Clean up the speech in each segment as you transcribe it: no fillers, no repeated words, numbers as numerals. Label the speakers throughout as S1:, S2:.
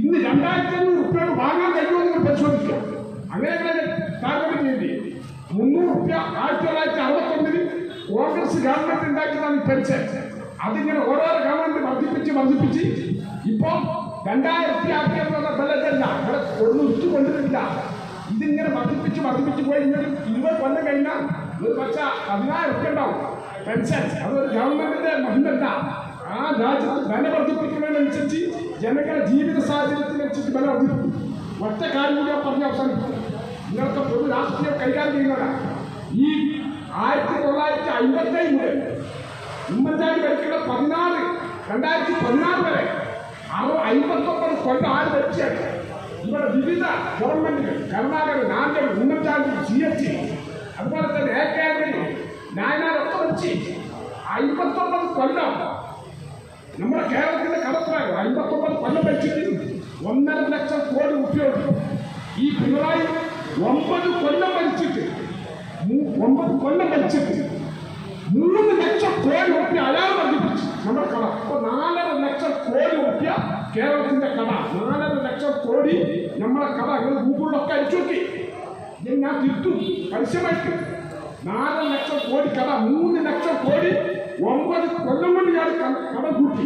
S1: ഇന്ന് 2500 റുപ്യ വാങ്ങാൻ കഴിയുമോ നിങ്ങൾ പരിശോധിക്കുക. അങ്ങനെയുള്ള ടാർഗറ്റ് ചെയ്തി 300 റുപ്യ 1969 കോൺഗ്രസ് ഗവൺമെന്റ് ഉണ്ടാക്കിയതാണ് പെൻഷൻ. അതിങ്ങനെ ഓരോരോ ഗവൺമെന്റ് വർദ്ധിപ്പിച്ച് ഇപ്പോൾ 2000 റുപ്യ ആക്കിയെന്നുള്ള ബലല്ല ഇവിടെ ഒന്നും ഇട്ടുകൊണ്ടിട്ടില്ല. ഇതിങ്ങനെ വർദ്ധിപ്പിച്ച് പോയി 20 കൊല്ലം കഴിഞ്ഞാൽ ഒരു പക്ഷേ 10,000 റുപ്യ ഉണ്ടാവും പെൻഷൻ. അതൊരു ഗവൺമെന്റിന്റെ മഹിമല്ല. ആ രാജ്യത്ത് വില വർദ്ധിപ്പിക്കുന്നതിനനുസരിച്ച് ജനങ്ങളുടെ ജീവിത സാഹചര്യത്തിനനുസരിച്ച് വില വർദ്ധിപ്പിക്കും. ഒറ്റ കാര്യം കൂടി പറഞ്ഞ് അവസാനിപ്പിക്കും. നിങ്ങൾക്ക് പൊതു രാഷ്ട്രീയം കൈകാര്യം ചെയ്യുന്നവരാണ്. ഈ 1957 മുതൽ ഉമ്മൻചാണ്ടി ഭരിക്കുന്ന 2016 വരെ 59 കൊല്ലം ആര് ഭരിച്ചാണ് ഇവിടെ വിവിധ ഗവൺമെന്റുകൾ കരുണാകരൻ, ആന്റണി, ഉമ്മൻചാണ്ടി, CST, അതുപോലെ തന്നെ AK ആന്റണി, നായനാരൊക്കെ ഭരിച്ച് 59 കൊല്ലം നമ്മുടെ കേരളത്തിന്റെ കടത്തിലായി 59 കൊല്ലം ഭരിച്ചിട്ട് 1.5 ലക്ഷം കോടി ഉപയോഗിക്കും. ഈ പിണറായി 9 കൊല്ലം ഭരിച്ചിട്ട് 3 ലക്ഷം കോടി രൂപ അയാൾ വർദ്ധിപ്പിച്ചു നമ്മുടെ കട. ഇപ്പൊ 4.5 ലക്ഷം കോടി രൂപ കേരളത്തിന്റെ കട. 4.5 ലക്ഷം കോടി നമ്മളെ കട. ഗൂഗിളിലൊക്കെ അടിച്ചു നോക്കി. ഞാൻ തിരുത്തും പരസ്യമായിട്ട്. 4 ലക്ഷം കോടി കട. 3 ലക്ഷം കോടി 9 കൊല്ലം കൊണ്ട് ഇയാൾ കട കൂട്ടി.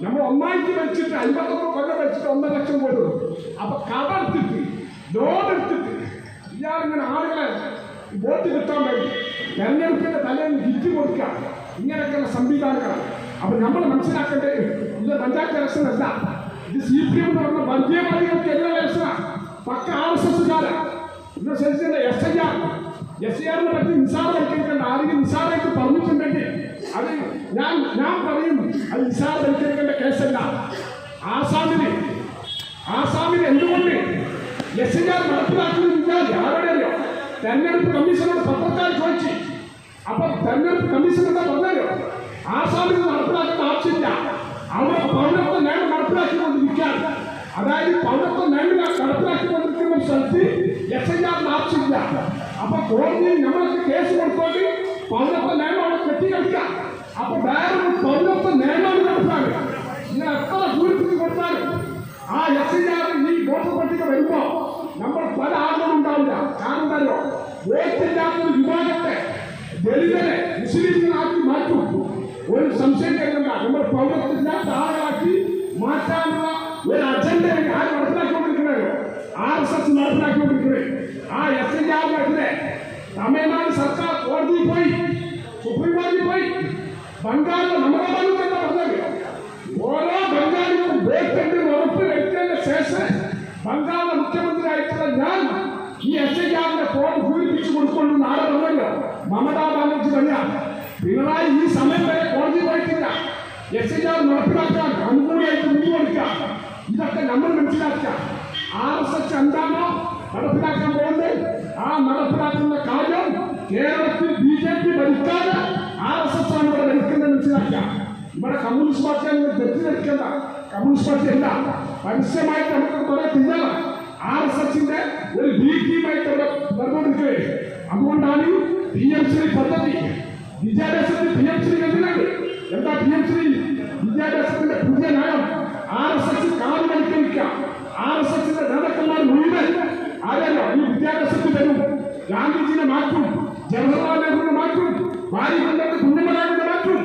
S1: നമ്മൾ ഒന്നായിട്ട് വെച്ചിട്ട് 59 കൊല്ലം വെച്ചിട്ട് 1.5 ലക്ഷം കോടി കൊടുക്കും. അപ്പൊ കട എടുത്തിട്ട് ലോൺ എടുത്തിട്ട് ഇയാളിങ്ങനെ ആളുകളെ വോട്ട് കിട്ടാൻ വേണ്ടി തെരഞ്ഞെടുപ്പിന്റെ തലേന്ന് ഹിറ്റ് കൊടുക്കുക. ഇങ്ങനെയൊക്കെയുള്ള സംവിധാനങ്ങളാണ്. അപ്പൊ നമ്മൾ മനസ്സിലാക്കേണ്ടത് ഇത് പഞ്ചായത്ത് ഇലക്ഷൻ അല്ല. ഇത് CPM എന്ന് പറഞ്ഞ വർഗീയവാദികൾക്ക് എല്ലാ ഇലക്ഷനാണ്. പക്ക RSSകാരാണ്. ഇത് ശരിക്കും SIR പറ്റി നിസ്സാരവൽക്കരിക്കേണ്ട. ആരെങ്കിലും നിസ്സാരമായിട്ട് പറഞ്ഞിട്ടുണ്ടെങ്കിൽ അത് ഞാൻ പറയും അത് നിസ്സാരവൽക്കരിക്കേണ്ട കേസല്ല. ആസാമിൽ എന്തുകൊണ്ട് SIR നടപ്പിലാക്കുന്നത് ആരുടെ അറിയോ? തെരഞ്ഞെടുപ്പ് കമ്മീഷനോട് പത്രക്കാർ ചോദിച്ചു. അപ്പൊ തെരഞ്ഞെടുപ്പ് കമ്മീഷൻ എന്താ പറഞ്ഞാലോ, ആസാമിൽ നടപ്പിലാക്കേണ്ട ആവശ്യമില്ല. അവിടെ പൗരത്വ നിയമം നടപ്പിലാക്കിക്കൊണ്ടിരിക്കുകയാണ്. അതായത് പൗരത്വ നിയമം നടപ്പിലാക്കിക്കൊണ്ടിരിക്കുന്ന സ്ഥലത്ത് SIR ആവശ്യമില്ല. അപ്പൊ കോടതിയിൽ നമ്മളൊക്കെ കേസ് കൊടുത്തോണ്ട് പൗരത്വ നിയമം അവിടെ കെട്ടിക്കളിക്കാം. അപ്പൊ വേറൊരു പൗരത്വ നിയമം നടപ്പിലാക്കുക. ഇങ്ങനെ എത്ര പൂരിപ്പിച്ച് കൊടുത്താലും ആ SIR ഈ വോട്ടർ പട്ടിക വരുമ്പോ നമ്മൾ പല ആളുകളും ഉണ്ടാവില്ല. കാരണം എന്താണോ, വോട്ടില്ലാത്തൊരു വിഭാഗത്തെ ദളിതരെ മുസ്ലിങ്ങളാക്കി മാറ്റും. ഒരു സംശയം കേൾക്കണ്ട. നമ്മൾ പൗരത്വമില്ലാത്ത ആളാക്കി മാറ്റാനുള്ള ഒരു അജണ്ട ആര് നടപ്പിലാക്കിക്കൊണ്ടിരിക്കുന്നത്? RSS നടപ്പിലാക്കിക്കൊണ്ടിരിക്കുന്നത്. ആ SIR-നെതിരെ തമിഴ്നാട് സർക്കാർ കോടതിയിൽ പോയി, സുപ്രീം കോടതിയിൽ പോയി. ബംഗാളിലെ മമതാ ബാനർജി എന്താ പറഞ്ഞത്? ഓരോ ബംഗാളിലും വോട്ടെന്ന് ഉറപ്പ് വരുത്തിയതിന് ശേഷം ബംഗാളിലെ മുഖ്യമന്ത്രിയായിട്ടുള്ള ഞാൻ ഈ SIR-ന്റെ ഫോം പൂരിപ്പിച്ചു കൊടുക്കൊണ്ടെന്ന് ആരെ പറഞ്ഞല്ലോ? മമതാ ബാനർജി തന്നെയാണ്. പിണറായി ഈ സമയം വരെ കോടതി പോയിട്ടില്ല. SIR നടപ്പിലാക്കാൻ അനുകൂലമായിട്ട് മുന്നിൽ കൊടുക്കാം. ഇതൊക്കെ നമ്മൾ മനസ്സിലാക്കുക. RSS എന്താണോ നടപ്പിലാക്കാൻ പോകുന്നത്, ആ നടപ്പിലാക്കുന്ന കാര്യം കേരളത്തിൽ BJP ഭരിക്കാതെ RSS ആണ് ഇവിടെ ഭരിക്കുന്നത് മനസ്സിലാക്കുക. ഇവിടെ കമ്മ്യൂണിസ്റ്റ് പാർട്ടിയെ തെറ്റിദ്ധരിക്കേണ്ട. കമ്മ്യൂണിസ്റ്റ് പാർട്ടി അല്ല. പരസ്യമായിട്ട് നമുക്ക് കുറെ തിരിഞ്ഞാണ് RSS-ന്റെ ഒരു B ടീമായിട്ട് ഇവിടെ നടന്നുകൊണ്ടിരിക്കുന്നത്. അതുകൊണ്ടാണ് PM-ശ്രീ പദ്ധതി. വിദ്യാഭ്യാസത്തിൽ PM-ശ്രീ കണ്ടിട്ടുണ്ട്. എന്താ PM-ശ്രീ വിദ്യാഭ്യാസത്തിന്റെ പുതിയ നയം? RSS കാല് വലിക്കരിക്കാം. RSS-ന്റെ നേതാക്കന്മാർ മുഴുവൻ ആരല്ലോ ഈ വിദ്യാഭ്യാസത്തിൽ വരും. ഗാന്ധിജിനെ മാറ്റും, ജവഹർലാൽ നെഹ്റുവിനെ മാറ്റും, വാരികണ്ഠന്റെ കുഞ്ഞമ്മനാടിനെ മാറ്റും.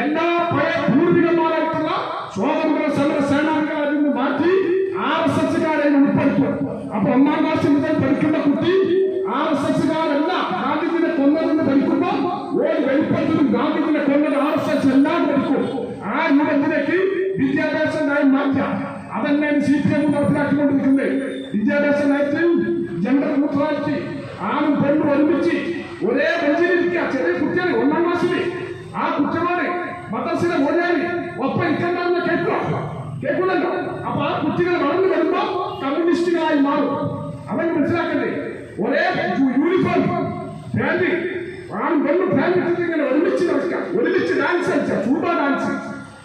S1: എല്ലാ പഴയ പൂർവികന്മാരായിട്ടുള്ള സ്വാതന്ത്ര്യ സമര സേനാനികളെ നിന്ന് മാറ്റി RSS-കാരെ ഉൾപ്പെടുത്തും. അപ്പൊ 1-ാം ക്ലാസ് മുതൽ പഠിക്കുന്ന കുട്ടി RSS-കാരല്ല ഗാന്ധിജിനെ കൊന്നതെന്ന് പഠിക്കുമ്പോൾ ഒരു വെളിപ്പെടുത്തലും ഗാന്ധിജിനെ കൊന്നത് RSS എല്ലാം പഠിക്കും. ആ രൂപത്തിലേക്ക് വിദ്യാഭ്യാസ നയം മാറ്റാം. അതന്നെയാണ് CPM നടപ്പിലാക്കിക്കൊണ്ടിരിക്കുന്നത്. വിദ്യാഭ്യാസ നയത്തിൽ ജെൻഡർ ന്യൂട്രാലിറ്റി, ആണും പെണ്ണും ഒരുമിച്ച് ഒരേ ബെഞ്ചിലിരിക്കുക. ചെറിയ കുട്ടികൾ 1-ാം ക്ലാസ്സിൽ ആ കുട്ടികളോട് മദ്രസിലെ മൊഴിയാളി ഒപ്പം ഇരിക്കണ്ടെന്ന് കേൾക്കുന്നല്ലോ. അപ്പൊ ആ കുട്ടികൾ വളർന്നു വരുമ്പോ കമ്മ്യൂണിസ്റ്റുകളായി മാറും. അവൻ മനസ്സിലാക്കണ്ടേ? ഒരേ യൂണിഫോം പാന്റ്, ആണും പെണ്ണും പാന്റ് ഇങ്ങനെ ഒരുമിച്ച് നടക്കാം, ഒരുമിച്ച് ഡാൻസ് കളിക്കാം, സൂപ്പർ ഡാൻസ്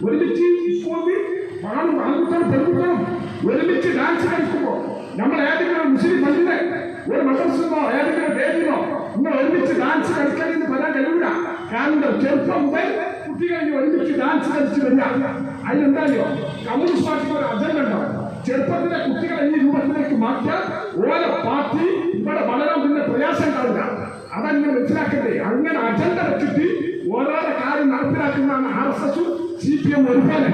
S1: ഒരുമിച്ച് സ്കൂളിൽ ആൺകുട്ടികളും പെൺകുട്ടികളും ഒരുമിച്ച് ഡാൻസ് കളിക്കുമ്പോൾ നമ്മൾ ഏതെങ്കിലും മുസ്ലിം പള്ളിയിലെ ഒരു മദ്രസയിലോ ഏതെങ്കിലും വേദിയിലോ നിങ്ങൾ ഒരുമിച്ച് ഡാൻസ് കളിക്കണമെന്ന് പറയാൻ കഴിയില്ല. കാരണം ചെറുപ്പം മുതൽ കുട്ടികൾ ഒരുമിച്ച് ഡാൻസ് കളിച്ച് വരിക. അതിനെന്തായോ കമ്മ്യൂണിസ്റ്റ് പാർട്ടിക്ക് ഒരു അജണ്ട ഉണ്ടാവും. ചെറുപ്പത്തിലെ കുട്ടികളെ ഈ രൂപത്തിലേക്ക് മാറ്റാൻ ഓരോ പാർട്ടി ഇവിടെ വളരാൻ പിന്നെ പ്രയാസം ഉണ്ടാവില്ല. അതങ്ങനെ മനസ്സിലാക്കണ്ടേ? അങ്ങനെ അജണ്ട വെച്ചിട്ട് ഓരോരോ കാര്യം നടപ്പിലാക്കുന്നതാണ് RSS CPM ഒരുപോലെ.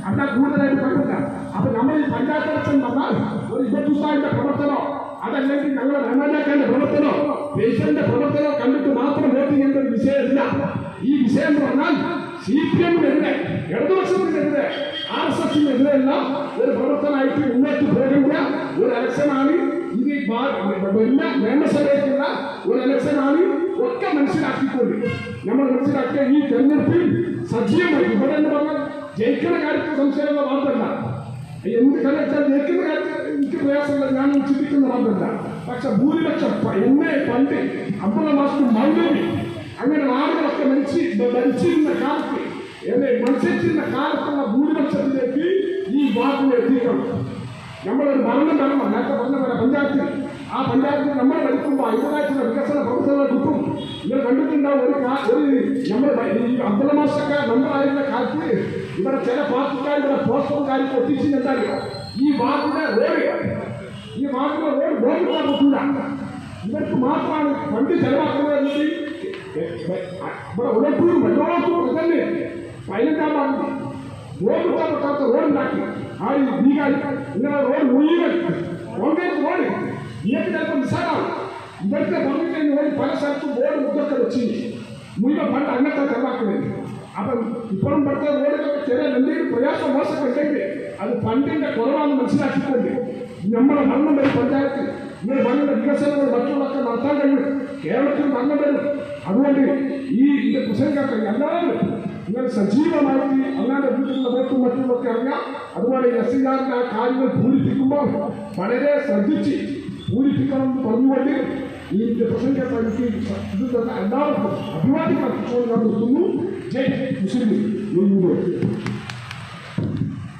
S1: അവിടെ കൂടുതലായിട്ട് പറ്റില്ല. അപ്പൊ നമ്മൾ ഈ പഞ്ചായത്ത് ഇലക്ഷൻ വന്നാൽ ഒരു ഇബത്തുസാഹിന്റെ പ്രവർത്തനോ അതല്ലെങ്കിൽ ഞങ്ങളുടെ വേണ്ടാക്കാന്റെ പ്രവർത്തനോ പേഷ്യന്റെ പ്രവർത്തനോ കണ്ടിട്ട് മാത്രം വോട്ട് ചെയ്യേണ്ട ഒരു വിഷയമില്ല. ഈ വിഷയം എന്ന് പറഞ്ഞാൽ CPM-നെതിരെ, ഇടതുപക്ഷത്തിനെതിരെ, RSS-നെതിരെയുള്ള ഒരു പ്രവർത്തനമായിട്ട് മുന്നോട്ട് പോകുന്ന ഒരു ഇലക്ഷനാണ് ഇത്. നിയമസഭയ്ക്കുള്ള ഒരു ഇലക്ഷനാണ്. ഒക്കെ മനസ്സിലാക്കിക്കൊണ്ട് നമ്മൾ മനസ്സിലാക്കിയ ഈ തെരഞ്ഞെടുപ്പിൽ സജീവമായി ഇവിടെ എന്ന് പറഞ്ഞാൽ ജയിക്കുന്ന കാര്യത്തിൽ സംശയമുള്ള വാർത്തല്ല. എന്ത് കാരണം ജയിക്കുന്ന കാര്യത്തിൽ എനിക്ക് പ്രയാസമില്ല, ഞാൻ ചിന്തിക്കുന്ന വാർത്തല്ല. പക്ഷെ ഭൂരിപക്ഷം എന്നെ പണ്ട് അബ്ദുള്ള മാസ്റ്റർ മൗലവി അങ്ങനെ ആളുകളൊക്കെ മരിച്ചിരുന്ന കാലത്ത് മത്സരിച്ചിരുന്ന കാലത്തുള്ള ഭൂരിപക്ഷത്തിലേക്ക് ഈ വാർത്തയെ എത്തിക്കണം. നമ്മളൊരു ഭരണം വരണം. നേരത്തെ പറഞ്ഞ പോലെ പഞ്ചായത്തിൽ ആ പഞ്ചായത്തിൽ നമ്മൾ ഭരിക്കുമ്പോൾ അതിൻ്റെതായിട്ടുള്ള വികസന പ്രവർത്തനങ്ങൾ കിട്ടും. നിങ്ങൾ കണ്ടിട്ടുണ്ടാവും നമ്മൾ അബ്ദുള്ള മാസ്റ്റൊക്കെ നമ്മളായിരുന്ന കാലത്ത് ഇവിടെ ചില പാർട്ടിക്കാർ ഇവിടെ പോസ്റ്ററും കാര്യം ഒട്ടിച്ചിട്ടുണ്ടാവില്ല. ഈ വാർഡിന്റെ റോഡ് ബോർഡിട്ടാൻ പറ്റില്ല. ഇവർക്ക് മാത്രമാണ് ഫണ്ട് ചെലവാക്കുന്നത്. ഇവിടെ ഉടപ്പൂരും വെള്ളോളത്തും തന്നെ 15-ാം വാർഡിൽ ബോർഡിട്ടാൻ പറ്റാത്ത റോഡുണ്ടാക്കി. ആ ഭീകാരി നിങ്ങളുടെ റോഡ് മുഴുവൻ കോൺക്രീറ്റ് റോഡ് ഇതൊക്കെ ചിലപ്പോൾ നിസ്സാരമാണ്. ഇവരുടെ പറഞ്ഞിട്ട് റോഡ് പല സ്ഥലത്തും ബോർഡ് മുഖത്തെ വെച്ച് മുഴുവൻ ഫണ്ട് അങ്ങനത്തെ ചെലവാക്കുന്നത്. അപ്പം ഇപ്പോഴും ഇവിടുത്തെ റോഡുകളൊക്കെ ചെറിയ എന്തെങ്കിലും പ്രയാസം മോശമൊക്കെ ഉണ്ടെങ്കിൽ അത് ഫണ്ടിന്റെ കുറവാണെന്ന് മനസ്സിലാക്കിക്കൊണ്ട് നമ്മുടെ ഭരണം വരും. പഞ്ചായത്ത് ഇങ്ങനെ ഭരണ വികസനങ്ങൾ മറ്റുള്ളതൊക്കെ നടത്താൻ കഴിയും. കേരളത്തിൽ ഭരണം വരും. അതുകൊണ്ട് ഇതിന്റെ പ്രസംഗമൊക്കെ എല്ലാവരും ഇങ്ങനെ സജീവമായിട്ട് അല്ലാതെ വീട്ടിലുള്ള വോട്ടും മറ്റുമൊക്കെ അറിയാം. അതുപോലെ SIR-ന്റെ ആ കാര്യങ്ങൾ പൂരിപ്പിക്കുമ്പോൾ വളരെ ശ്രദ്ധിച്ച് പൂരിപ്പിക്കണം എന്ന് പറഞ്ഞുകൊണ്ട് ഈ പ്രസംഗത്തെ എനിക്ക് ഇത് എല്ലാവർക്കും അഭിവാദ്യം അർപ്പിച്ചുകൊണ്ട് ഞാൻ നിർത്തുന്നു. ജയ് മുസ്ലിം.